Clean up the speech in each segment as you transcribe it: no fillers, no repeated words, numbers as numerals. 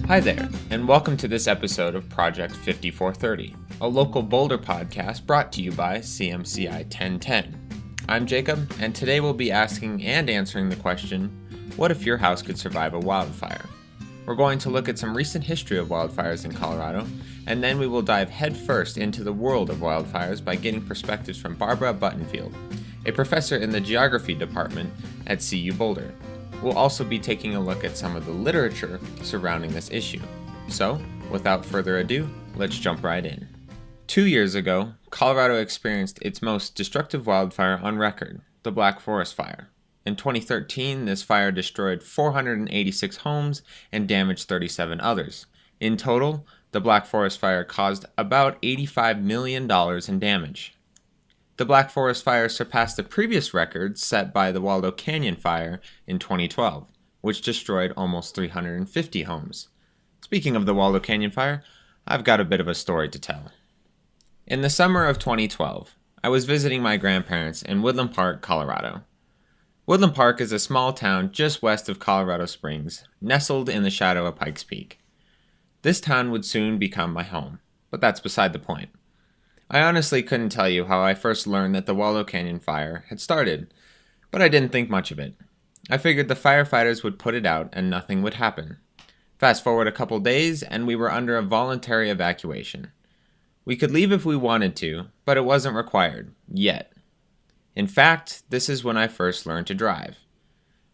Hi there, and welcome to this episode of Project 5430, a local Boulder podcast brought to you by CMCI 1010. I'm Jacob, and today we'll be asking and answering the question, what if your house could survive a wildfire? We're going to look at some recent history of wildfires in Colorado, and then we will dive headfirst into the world of wildfires by getting perspectives from Barbara Buttonfield, a professor in the geography department at CU Boulder. We'll also be taking a look at some of the literature surrounding this issue. So, without further ado, let's jump right in. 2 years ago, Colorado experienced its most destructive wildfire on record, the Black Forest Fire. In 2013, this fire destroyed 486 homes and damaged 37 others. In total, the Black Forest Fire caused about $85 million in damage. The Black Forest Fire surpassed the previous record set by the Waldo Canyon Fire in 2012, which destroyed almost 350 homes. Speaking of the Waldo Canyon Fire, I've got a bit of a story to tell. In the summer of 2012, I was visiting my grandparents in Woodland Park, Colorado. Woodland Park is a small town just west of Colorado Springs, nestled in the shadow of Pikes Peak. This town would soon become my home, but that's beside the point. I honestly couldn't tell you how I first learned that the Waldo Canyon Fire had started, but I didn't think much of it. I figured the firefighters would put it out and nothing would happen. Fast forward a couple days and we were under a voluntary evacuation. We could leave if we wanted to, but it wasn't required, yet. In fact, this is when I first learned to drive.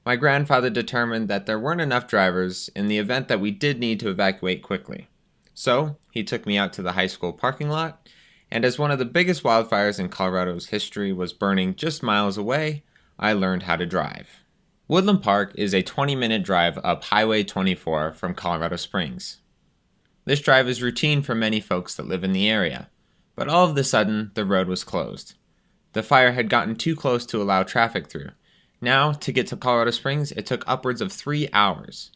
My grandfather determined that there weren't enough drivers in the event that we did need to evacuate quickly. So, he took me out to the high school parking lot, and as one of the biggest wildfires in Colorado's history was burning just miles away, I learned how to drive. Woodland Park is a 20-minute drive up Highway 24 from Colorado Springs. This drive is routine for many folks that live in the area, but all of a sudden, the road was closed. The fire had gotten too close to allow traffic through. Now, to get to Colorado Springs, it took upwards of 3 hours.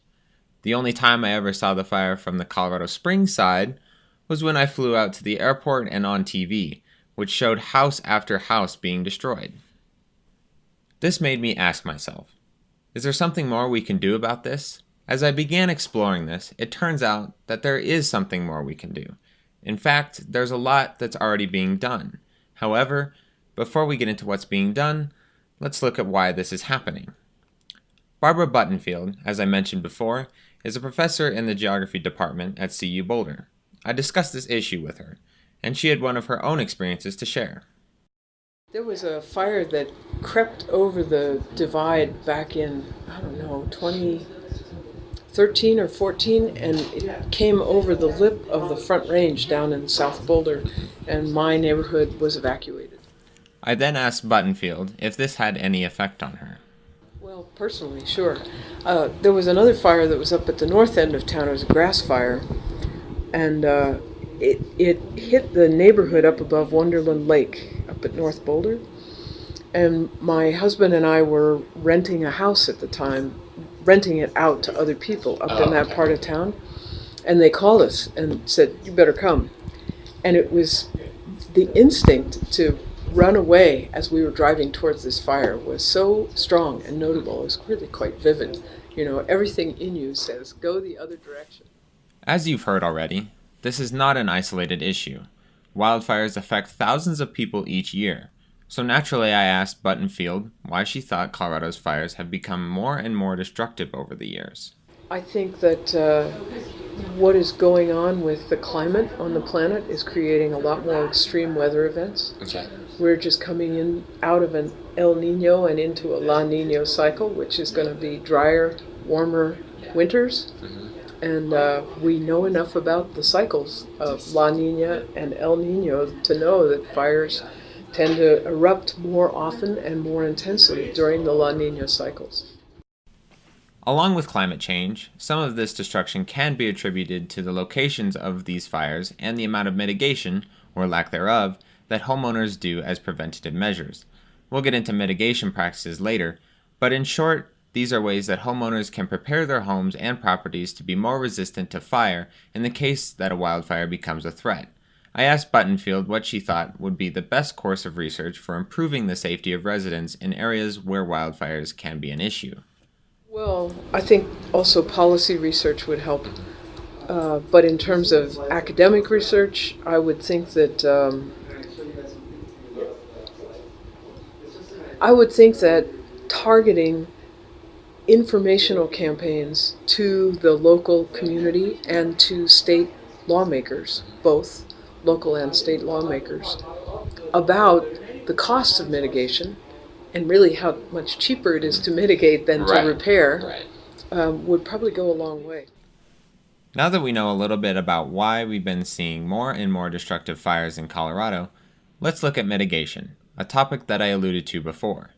The only time I ever saw the fire from the Colorado Springs side was when I flew out to the airport and on TV, which showed house after house being destroyed. This made me ask myself, is there something more we can do about this? As I began exploring this, it turns out that there is something more we can do. In fact, there's a lot that's already being done. However, before we get into what's being done, let's look at why this is happening. Barbara Buttonfield, as I mentioned before, is a professor in the geography department at CU Boulder. I discussed this issue with her, and she had one of her own experiences to share. There was a fire that crept over the divide back in, 2013 or 14, and it came over the lip of the Front Range down in South Boulder, and my neighborhood was evacuated. I then asked Buttonfield if this had any effect on her. Well, personally, sure. There was another fire that was up at the north end of town. It was a grass fire. And it hit the neighborhood up above Wonderland Lake, up at North Boulder. And my husband and I were renting a house at the time, renting it out to other people up in that part of town. And they called us and said, you better come. And it was the instinct to run away as we were driving towards this fire was so strong and notable. It was really quite vivid. You know, everything in you says, go the other direction. As you've heard already, this is not an isolated issue. Wildfires affect thousands of people each year. So naturally I asked Buttonfield why she thought Colorado's fires have become more and more destructive over the years. I think that what is going on with the climate on the planet is creating a lot more extreme weather events. Okay. We're just coming in out of an El Nino and into a La Nina cycle, which is going to be drier, warmer winters. Mm-hmm. And we know enough about the cycles of La Nina and El Nino to know that fires tend to erupt more often and more intensely during the La Nina cycles. Along with climate change, some of this destruction can be attributed to the locations of these fires and the amount of mitigation, or lack thereof, that homeowners do as preventative measures. We'll get into mitigation practices later, but in short, these are ways that homeowners can prepare their homes and properties to be more resistant to fire in the case that a wildfire becomes a threat. I asked Buttonfield what she thought would be the best course of research for improving the safety of residents in areas where wildfires can be an issue. Well, I think also policy research would help. But in terms of academic research, I would think that targeting informational campaigns to the local community and to state lawmakers, both local and state lawmakers, about the costs of mitigation and really how much cheaper it is to mitigate than to repair would probably go a long way. Now that we know a little bit about why we've been seeing more and more destructive fires in Colorado, let's look at mitigation, a topic that I alluded to before.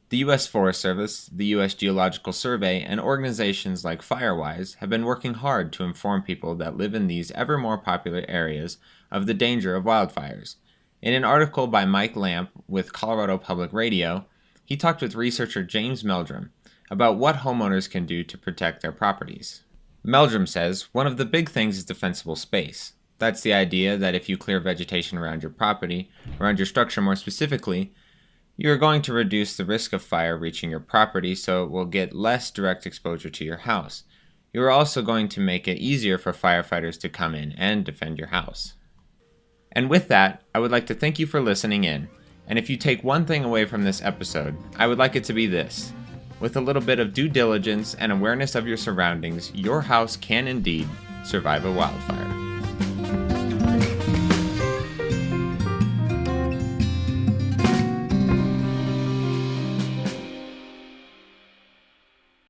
The U.S. Forest Service, the U.S. Geological Survey, and organizations like Firewise have been working hard to inform people that live in these ever more popular areas of the danger of wildfires. In an article by Mike Lamp with Colorado Public Radio, he talked with researcher James Meldrum about what homeowners can do to protect their properties. Meldrum says one of the big things is defensible space. That's the idea that if you clear vegetation around your property, around your structure more specifically, you are going to reduce the risk of fire reaching your property so it will get less direct exposure to your house. You are also going to make it easier for firefighters to come in and defend your house. And with that, I would like to thank you for listening in. And if you take one thing away from this episode, I would like it to be this. With a little bit of due diligence and awareness of your surroundings, your house can indeed survive a wildfire.